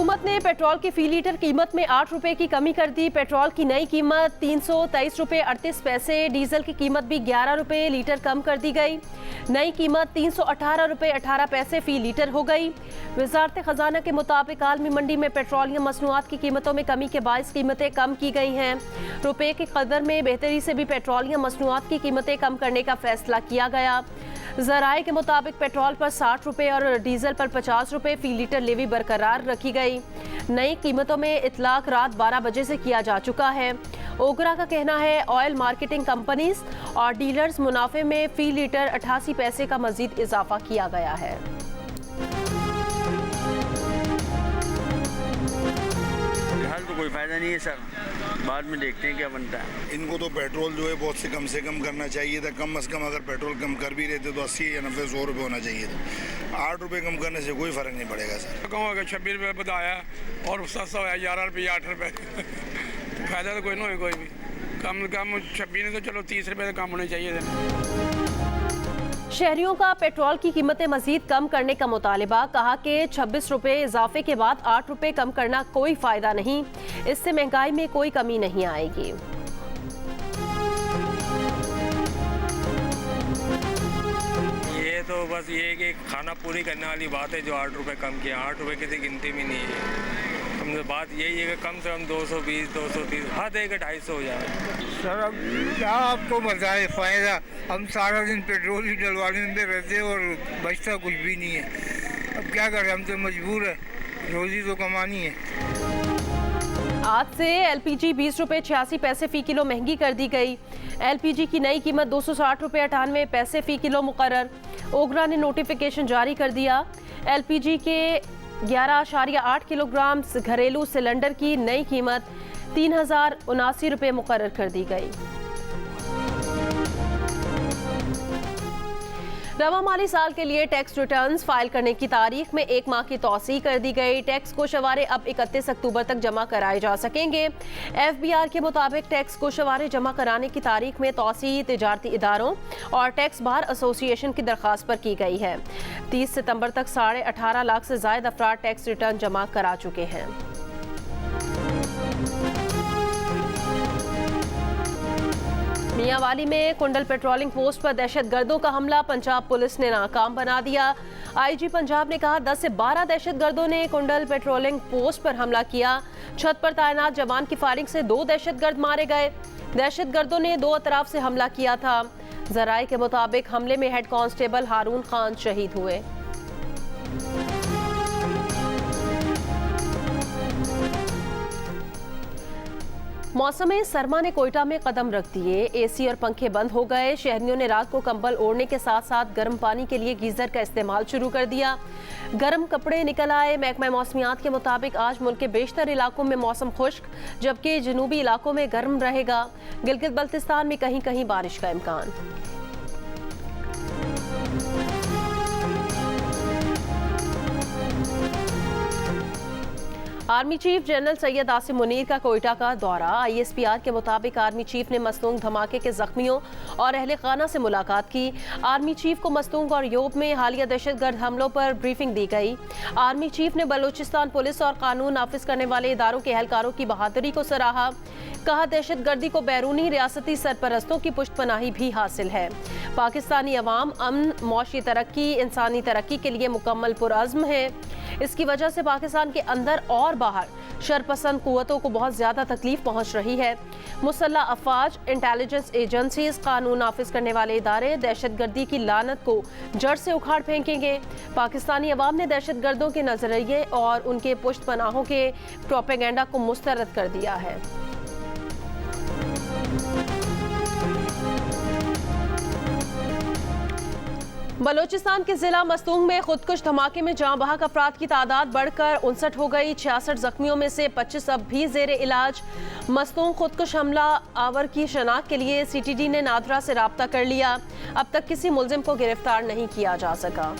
हुकूमत ने पेट्रोल की फी लीटर कीमत में 8 रुपए की कमी कर दी। पेट्रोल की नई कीमत 323 रुपए 38 पैसे, डीजल की कीमत भी 11 रुपए लीटर कम कर दी गई। नई कीमत 318 रुपए 18 पैसे फी लीटर हो गई। वजारत खजाना के मुताबिक आलमी मंडी में पेट्रोलियम मसनूआत की कीमतों में कमी के बायस कीमतें कम की गई हैं। रुपए की कदर में बेहतरी से भी पेट्रोलियम मसनूआत की कीमतें कम करने का फैसला किया गया। ज़राए के मुताबिक पेट्रोल पर 60 रुपए और डीजल पर 50 रुपए फी लीटर लेवी बरकरार रखी गई। नई कीमतों में इतलाक रात 12 बजे से किया जा चुका है। ओगरा का कहना है ऑयल मार्केटिंग कंपनीज और डीलर्स मुनाफे में फी लीटर 88 पैसे का मजीद इजाफा किया गया है। फिलहाल तो कोई फायदा नहीं है सर, बाद में देखते हैं क्या बनता है। इनको तो पेट्रोल जो है बहुत से कम करना चाहिए था। कम से कम अगर पेट्रोल कम कर भी रहे थे तो 80 या 90 100 रुपये होना चाहिए था। 8 रुपये कम करने से कोई फ़र्क नहीं पड़ेगा सर। कहूँ अगर 26 रुपये बताया और सस्ता होया 11 रुपये 8 रुपये फायदा तो कोई ना हो। कोई भी कम 26 ने तो चलो 30 रुपये तो कम होने चाहिए थे। शहरियों का पेट्रोल की कीमतें मजीद कम करने का मुतालिबा। कहा कि 26 रुपए इजाफे के बाद 8 रुपए कम करना कोई फायदा नहीं, इससे महंगाई में कोई कमी नहीं आएगी। ये तो बस ये कि खाना पूरी करने वाली बात है जो 8 रुपए कम किया। 8 रुपए किसी गिनती में नहीं है। हमसे बात यही है कि कम से कम 220 230 हद है कि 250 हो जाए। सर अब क्या आपको बताए फ़ायदा, हम सारा दिन पेट्रोल ही डलवाने में रहते और बचता कुछ भी नहीं है। अब क्या करें, हम तो मजबूर है, रोज़ी तो कमानी है। आज से एलपीजी 20 रुपए 86 पैसे फ़ी किलो महंगी कर दी गई। एलपीजी की नई कीमत 260 रुपए 98 पैसे फ़ी किलो मुकर्रर। ओगरा ने नोटिफिकेशन जारी कर दिया। एलपीजी के 11.8 किलोग्राम घरेलू सिलेंडर की नई कीमत 3079 रुपये मुकर्रर कर दी गई। रवा माली साल के लिए टैक्स रिटर्न्स फाइल करने की तारीख में 1 माह की तौसीह कर दी गई। टैक्स कोशवारे अब 31 अक्टूबर तक जमा कराए जा सकेंगे। FBR के मुताबिक टैक्स कोशवारे जमा कराने की तारीख में तौसीह तिजारती इदारों और टैक्स बार एसोसिएशन की दरख्वास्त पर की गई है। 30 सितंबर तक 18.5 लाख से ज्यादा अफराद टैक्स रिटर्न जमा करा चुके हैं। मियांवाली में कुंडल पेट्रोलिंग पोस्ट पर दहशतगर्दों का हमला पंजाब पुलिस ने नाकाम बना दिया। IG पंजाब ने कहा 10 से 12 दहशतगर्दों ने कुंडल पेट्रोलिंग पोस्ट पर हमला किया। छत पर तैनात जवान की फायरिंग से 2 दहशतगर्द मारे गए। दहशतगर्दों ने 2 अतराफ से हमला किया था। ज़राए के मुताबिक हमले में हेड कांस्टेबल हारून खान शहीद हुए। मौसम सरमा ने कोयटा में कदम रख दिए। AC और पंखे बंद हो गए। शहरियों ने रात को कंबल ओढ़ने के साथ साथ गर्म पानी के लिए गीजर का इस्तेमाल शुरू कर दिया। गर्म कपड़े निकल आए। महकमा मौसमियात के मुताबिक आज मुल्क के बेशतर इलाकों में मौसम खुश्क, जबकि जनूबी इलाकों में गर्म रहेगा। गिलगित बल्तिस्तान में कहीं कहीं बारिश का इम्कान। Army chief general Syed Asim Munir का कोयटा का दौरा। ISPR के मुताबिक आर्मी चीफ ने मस्तूंग धमाके के जख्मियों और अहले खाना से मुलाकात की। आर्मी चीफ को मस्तूंग और योब में हालिया दहशतगर्द हमलों पर ब्रीफिंग दी गई। आर्मी चीफ ने बलूचिस्तान पुलिस और कानून नाफिज करने वाले इदारों के एहलकारों की बहादुरी को सराहा। कहा दहशतगर्दी को बैरूनी रियासती सरपरस्तों की पुष्टपनाही भी हासिल है। पाकिस्तानी अवाम अमन, मौशी तरक्की, इंसानी तरक्की के लिए मुकम्मल पुरअज़्म है। इसकी वजह से पाकिस्तान के अंदर और बाहर शरपसंद कुव्वतों को बहुत ज़्यादा तकलीफ पहुँच रही है। मुसल्लह अफवाज, इंटेलिजेंस एजेंसीज, कानून नाफिज करने वाले इदारे दहशतगर्दी की लानत को जड़ से उखाड़ फेंकेंगे। पाकिस्तानी अवाम ने दहशतगर्दों के नजरिए और उनके पुष्टपनाहों के प्रोपेगेंडा को मुस्तरद कर दिया है। बलोचिस्तान के जिला मस्तूंग में खुदकुश धमाके में जाँ बहक अफराद की तादाद बढ़कर 59 हो गई। 66 जख्मियों में से 25 अब भी जेरे इलाज। मस्तूंग खुदकुश हमला आवर की शनाख्त के लिए CTD ने नादरा से राब्ता कर लिया। अब तक किसी मुलजिम को गिरफ्तार नहीं किया जा सका।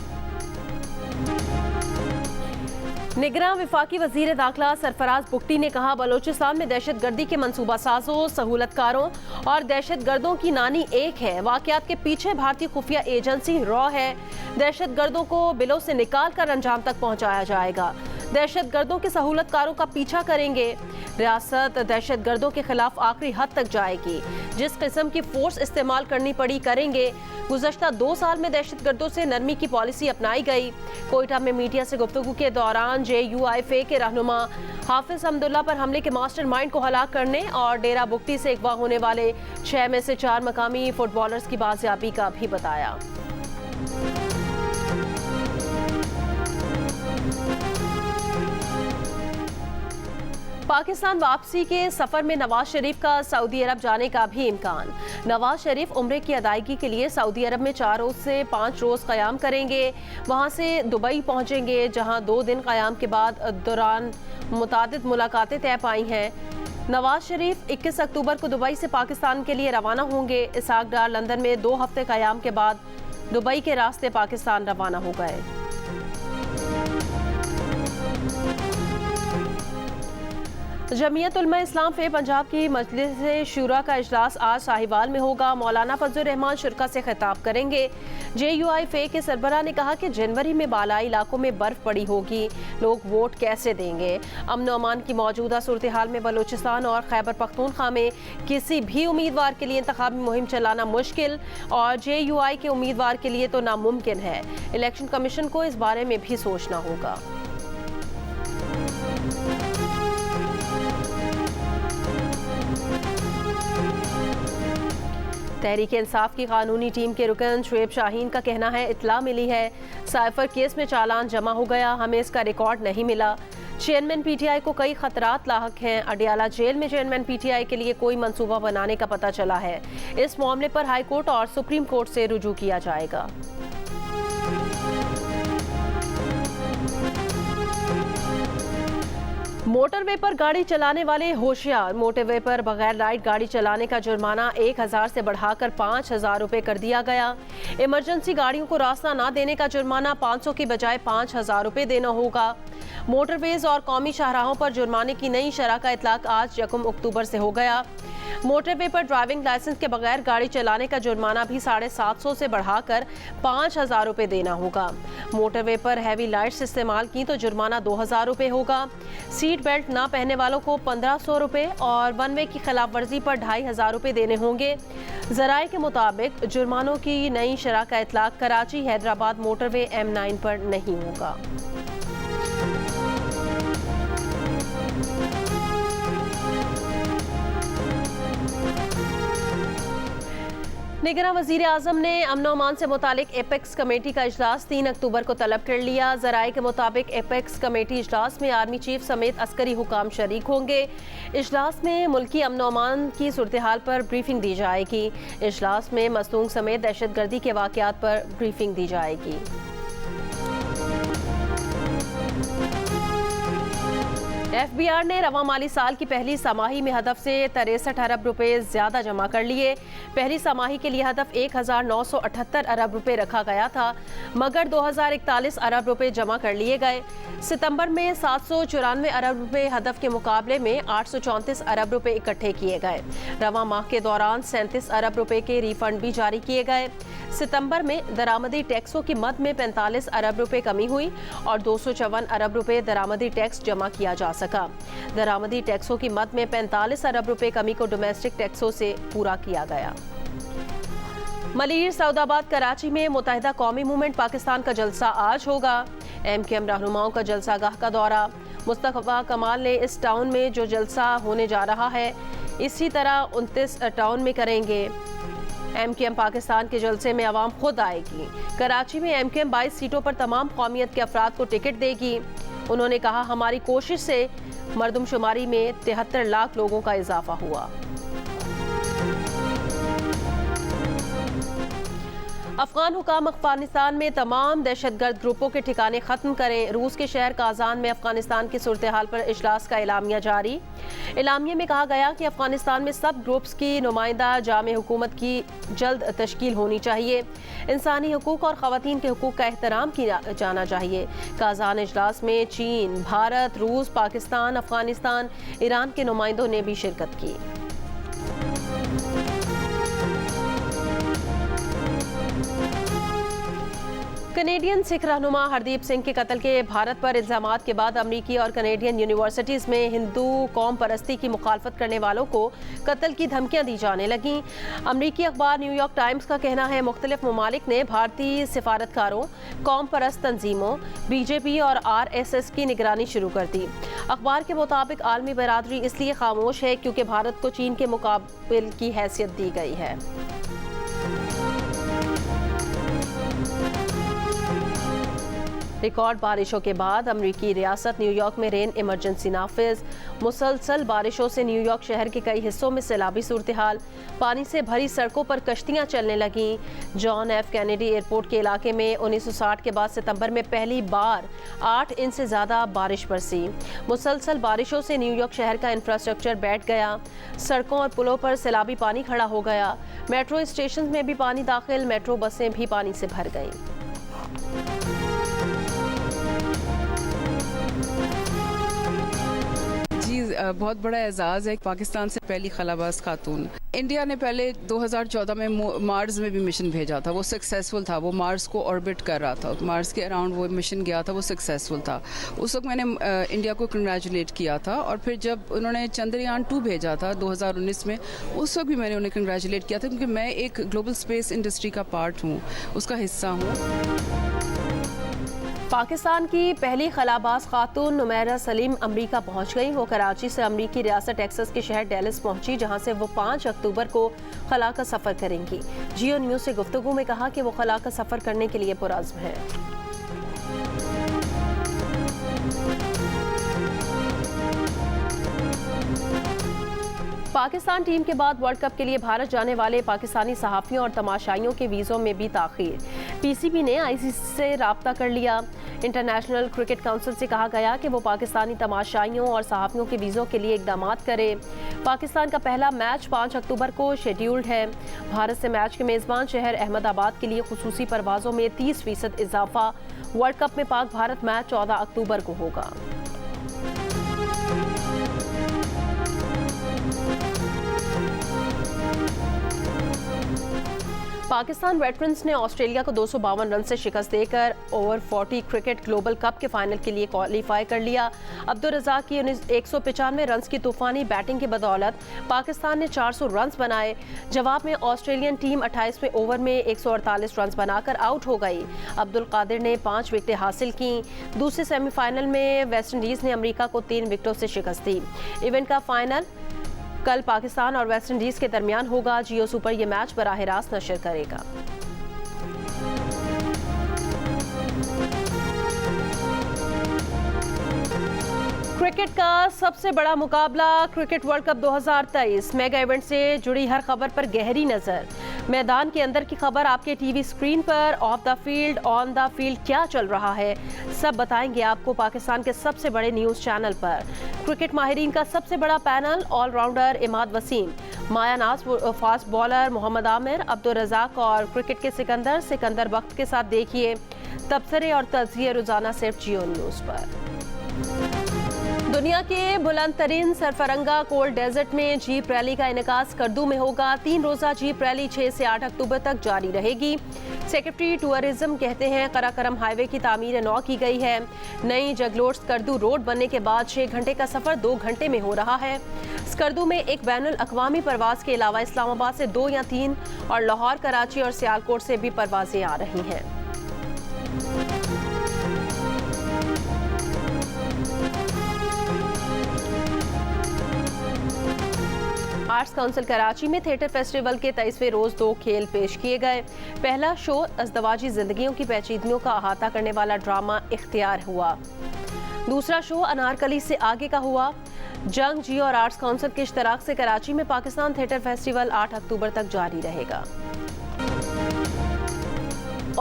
निगरान विफाकी वजीर दाखिला सरफराज बुख्ती ने कहा बलोचिस्तान में दहशतगर्दी के मंसूबा साजों, सहूलतकारों और दहशतगर्दों की नानी एक है। वाकयात के पीछे भारतीय खुफिया एजेंसी रॉ है। दहशतगर्दों को बिलों से निकाल कर अंजाम तक पहुंचाया जाएगा। दहशतगर्दों के सहूलतकारों का पीछा करेंगे। रियासत दहशतगर्दों के खिलाफ आखिरी हद तक जाएगी। जिस किस्म की फोर्स इस्तेमाल करनी पड़ी करेंगे। गुज़श्ता 2 साल में दहशतगर्दों से नरमी की पॉलिसी अपनाई गई। कोयटा में मीडिया से गुफ्तगू के दौरान JUIFA के रहनुमा हाफिज हमदुल्ला पर हमले के मास्टरमाइंड को हलाक करने और डेरा बुगटी से अगवा होने वाले 6 में से 4 मकामी फुटबॉलर्स की बाजियाबी का भी बताया। पाकिस्तान वापसी के सफर में नवाज शरीफ का सऊदी अरब जाने का भी इम्कान। नवाज शरीफ उम्रे की अदायगी के लिए सऊदी अरब में 4 रोज से 5 रोज क़याम करेंगे। वहां से दुबई पहुंचेंगे, जहां 2 दिन क़याम के बाद दौरान मुतादिद मुलाकातें तय पाई हैं। नवाज शरीफ 21 अक्टूबर को दुबई से पाकिस्तान के लिए रवाना होंगे। इसहाक डार लंदन में 2 हफ्ते क़याम के बाद दुबई के रास्ते पाकिस्तान रवाना हो गए। जमीयत उलमा इस्लाम फे पंजाब की मजलिस शूरा का इजलास आज साहिवाल में होगा। मौलाना फजलुर रहमान शुरका से खिताब करेंगे। JUIFA के सरबराह ने कहा कि जनवरी में बालाई इलाकों में बर्फ पड़ी होगी, लोग वोट कैसे देंगे। अमन और अमान की मौजूदा सूरत हाल में बलूचिस्तान और खैबर पख्तूनख्वा में किसी भी उम्मीदवार के लिए इंतखाबी मुहिम चलाना मुश्किल और JUI के उम्मीदवार के लिए तो नामुमकिन है। इलेक्शन कमीशन को इस बारे में भी सोचना होगा। तहरीक इंसाफ की कानूनी टीम के रुकन शुएब शाहीन का कहना है, इत्तला मिली है साइफर केस में चालान जमा हो गया, हमें इसका रिकॉर्ड नहीं मिला। चेयरमैन PTI को कई खतरात लाहक हैं। अडियाला जेल में चेयरमैन PTI के लिए कोई मंसूबा बनाने का पता चला है। इस मामले पर हाई कोर्ट और सुप्रीम कोर्ट से रुजू किया जाएगा। मोटरवे पर गाड़ी चलाने वाले होशियार। मोटरवे पर बगैर लाइट गाड़ी चलाने का जुर्माना 1000 से बढ़ाकर 5000 रुपये कर दिया गया। इमरजेंसी गाड़ियों को रास्ता न देने का जुर्माना 500 की बजाय 5000 रुपये देना होगा। मोटरवेज और कौमी शाहराहों पर जुर्माने की नई शरह का इतलाक आज 1 अक्टूबर से हो गया। मोटरवे पर ड्राइविंग लाइसेंस के बगैर गाड़ी चलाने का जुर्माना भी 750 से बढ़ाकर 5000 रुपये देना होगा। मोटरवे पर हैवी लाइट्स इस्तेमाल की तो जुर्माना 2000 रुपये होगा। सीट बेल्ट ना पहनने वालों को 1500 रुपये और वन वे की खिलाफ वर्जी पर 2500 रुपये देने होंगे। जराये के मुताबिक जुर्मानों की नई शरह का इतलाक कराची हैदराबाद मोटरवे M9 पर नहीं होगा। निगरां वज़ीर आज़म ने अमन अमान से मुतालिक एपेक्स कमेटी का इजलास 3 अक्टूबर को तलब कर लिया। ज़राए के मुताबिक एपेक्स कमेटी इजलास में आर्मी चीफ समेत अस्करी हुकाम शरीक होंगे। इजलास में मुल्की अमन अमान की सूरत हाल पर ब्रीफिंग दी जाएगी। इजलास में मसनूक समेत दहशतगर्दी के वाक़यात पर ब्रीफिंग दी जाएगी। FBR ने रवा माली साल की पहली समाही में हदफ से 63 अरब रुपए ज्यादा जमा कर लिए। पहली समाही के लिए हदफ 1978 अरब रुपए रखा गया था, मगर 2041 अरब रुपए जमा कर लिए गए। सितंबर में 794 अरब रुपए हदफ के मुकाबले में 834 अरब रुपए इकट्ठे किए गए। रवा माह के दौरान 37 अरब रुपए के रिफंड भी जारी किए गए। सितंबर में दरामदी टैक्सों की मद में 45 अरब रुपए कमी हुई और 254 अरब रुपए दरामदी टैक्स जमा किया जा सका। दरामदी टैक्सों की मद में 45 अरब रुपए कमी को डोमेस्टिक टैक्सों से पूरा किया गया। मलीर सऊदाबाद कराची में मुत्तहिदा कौमी मूवमेंट पाकिस्तान का जलसा आज होगा। MKM रहनुमाओं का जलसा गाह का दौरा। मुस्तफा कमाल ने इस टाउन में जो जलसा होने जा रहा है इसी तरह 29 टाउन में करेंगे। MKM पाकिस्तान के जलसे में अवाम खुद आएगी। कराची में MKM 22 सीटों पर तमाम कौमियत के अफराद को टिकट देगी। उन्होंने कहा, हमारी कोशिश से मरदमशुमारी में 73 लाख लोगों का इजाफा हुआ। अफगान हुकाम अफगानिस्तान में तमाम दहशतगर्द ग्रुपों के ठिकाने ख़त्म करें। रूस के शहर काजान में अफगानिस्तान की सूरत हाल पर इजलास का एलामिया जारी। एलामिया में कहा गया कि अफगानिस्तान में सब ग्रुप्स की नुमाइंदा जामे हुकूमत की जल्द तश्कील होनी चाहिए। इंसानी हकूक़ और ख़वातीन के हकूक़ का एहतराम किया जाना चाहिए। काजान इजलास में चीन, भारत, रूस, पाकिस्तान, अफगानिस्तान, ईरान के नुमाइंदों ने भी शिरकत की। कनेडियन सिख रहनुमा हरदीप सिंह के कत्ल के भारत पर इल्जामात के बाद अमरीकी और कनेडियन यूनिवर्सिटीज़ में हिंदू कौम परस्ती की मुखालफत करने वालों को कत्ल की धमकियां दी जाने लगीं। अमरीकी अखबार न्यूयॉर्क टाइम्स का कहना है मुख्तलिफ ममालिक ने भारतीय सिफारतकारों, कौम परस्त तंजीमों, बीजेपी और RSS की निगरानी शुरू कर दी। अखबार के मुताबिक आलमी बरादरी इसलिए खामोश है क्योंकि भारत को चीन के मुकाबिल की हैसियत दी गई है। रिकॉर्ड बारिशों के बाद अमरीकी रियासत न्यूयॉर्क में रेन इमरजेंसी नाफिज। मुसलसल बारिशों से न्यूयॉर्क शहर के कई हिस्सों में सैलाबी सूरत हाल, पानी से भरी सड़कों पर कश्तियां चलने लगीं। जॉन एफ कैनेडी एयरपोर्ट के इलाके में 1960 के बाद सितंबर में पहली बार 8 इंच से ज़्यादा बारिश बरसी। मुसलसल बारिशों से न्यूयॉर्क शहर का इंफ्रास्ट्रक्चर बैठ गया, सड़कों और पुलों पर सैलाबी पानी खड़ा हो गया। मेट्रो स्टेशन में भी पानी दाखिल, मेट्रो बसें भी पानी से भर गईं। बहुत बड़ा एजाज़ है पाकिस्तान से पहली खलाबाज खातून। इंडिया ने पहले 2014 में मार्स में भी मिशन भेजा था, वो सक्सेसफुल था। वो मार्स को ऑर्बिट कर रहा था, मार्स के अराउंड वो मिशन गया था, वो सक्सेसफुल था। उस वक्त मैंने इंडिया को कंग्रेचुलेट किया था। और फिर जब उन्होंने चंद्रयान 2 भेजा था 2019 में, उस वक्त भी मैंने उन्हें कंग्रेचुलेट किया था क्योंकि मैं एक ग्लोबल स्पेस इंडस्ट्री का पार्ट हूँ, उसका हिस्सा हूँ। पाकिस्तान की पहली खलाबाज खातून नुमैरा सलीम अमरीका पहुंच गई। वो कराची से अमरीकी रियासत टेक्सास के शहर डेलस पहुंची, जहां से वो 5 अक्टूबर को खला का सफ़र करेंगी। जियो न्यूज़ से गुफ्तगू में कहा कि वो खला का सफ़र करने के लिए पुरअज़्म है। पाकिस्तान टीम के बाद वर्ल्ड कप के लिए भारत जाने वाले पाकिस्तानी सहाफ़ियों और तमाशाइयों के वीज़ों में भी ताख़ीर। PCB ने ICC से राब्ता कर लिया। इंटरनेशनल क्रिकेट काउंसिल से कहा गया कि वो पाकिस्तानी तमाशाइयों और सहाफ़ियों के वीज़ों के लिए इक़दामात करे। पाकिस्तान का पहला मैच 5 अक्टूबर को शेड्यूल्ड है। भारत से मैच के मेज़बान शहर अहमदाबाद के लिए खुसूसी परवाज़ों में 30% इजाफा। वर्ल्ड कप में पाक भारत मैच 14 अक्टूबर को होगा। पाकिस्तान वेटरन्स ने ऑस्ट्रेलिया को 252 रन से शिकस्त देकर ओवर 40 क्रिकेट ग्लोबल कप के फाइनल के लिए क्वालिफाई कर लिया। अब्दुल रज़ाक की 195 रन की तूफानी बैटिंग की बदौलत पाकिस्तान ने 400 रन बनाए। जवाब में ऑस्ट्रेलियन टीम 28वें ओवर में 148 रन बनाकर आउट हो गई। अब्दुल कादिर ने 5 विकेटें हासिल की। दूसरे सेमीफाइनल में वेस्ट इंडीज़ ने अमेरिका को 3 विकेटों से शिकस्त दी। इवेंट का फाइनल कल पाकिस्तान और वेस्ट इंडीज के दरमियान होगा। जियो सुपर ये मैच बराह रास्त नशर करेगा। क्रिकेट का सबसे बड़ा मुकाबला cricket world cup 2023 mega event से जुड़ी हर खबर पर गहरी नजर। मैदान के अंदर की खबर आपके टीवी स्क्रीन पर, of the field, on the field क्या चल रहा है, सब बताएंगे आपको पाकिस्तान के सबसे बड़े न्यूज़ चैनल पर। क्रिकेट माहिरीन का सबसे बड़ा पैनल, ऑलराउंडर इमाद वसीम, माया नाज, फास्ट बॉलर मोहम्मद आमिर, अब्दुल रज़ाक और क्रिकेट के सिकंदर वक्त के साथ देखिए तबसरे और तज़किये रोजाना सिर्फ जियो न्यूज़ पर। दुनिया के बुलंद तरीन सरफरंगा कोल्ड डेजर्ट में जीप रैली का इनेकास स्कर्दू में होगा। 3 रोज़ा जीप रैली 6 से 8 अक्टूबर तक जारी रहेगी। सेक्रेटरी टूरिज्म कहते हैं कराकरम हाईवे की तामीर नौ की गई है। नई जगलोट स्कर्दू रोड बनने के बाद 6 घंटे का सफ़र 2 घंटे में हो रहा है। स्कर्दू में एक बैनुल अक़वामी परवाज के अलावा इस्लामाबाद से 2 या 3 और लाहौर, कराची और सियालकोट से भी परवाजें आ रही हैं। आर्ट्स काउंसिल कराची में थिएटर फेस्टिवल के 23वें रोज 2 खेल पेश किए गए। पहला शो अज़दवाजी जिंदगियों की पेचीदगियों का अहाता करने वाला ड्रामा इख्तियार हुआ। दूसरा शो अनारकली से आगे का हुआ। जंग, जियो और आर्ट्स काउंसिल के इश्तराक से कराची में पाकिस्तान थिएटर फेस्टिवल 8 अक्टूबर तक जारी रहेगा।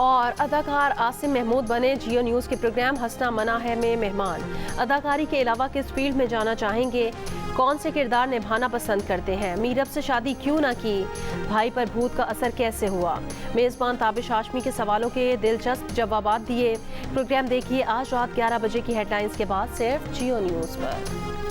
और अदाकार आसिम महमूद बने जियो न्यूज़ के प्रोग्राम हंसना मना है में मेहमान। अदाकारी के अलावा किस फील्ड में जाना चाहेंगे, कौन से किरदार निभाना पसंद करते हैं, मीरब से शादी क्यों ना की, भाई पर भूत का असर कैसे हुआ। मेज़बान ताबिश हाशमी के सवालों के दिलचस्प जवाब दिए। प्रोग्राम देखिए आज रात 11 बजे की हेडलाइंस के बाद सिर्फ जियो न्यूज़ पर।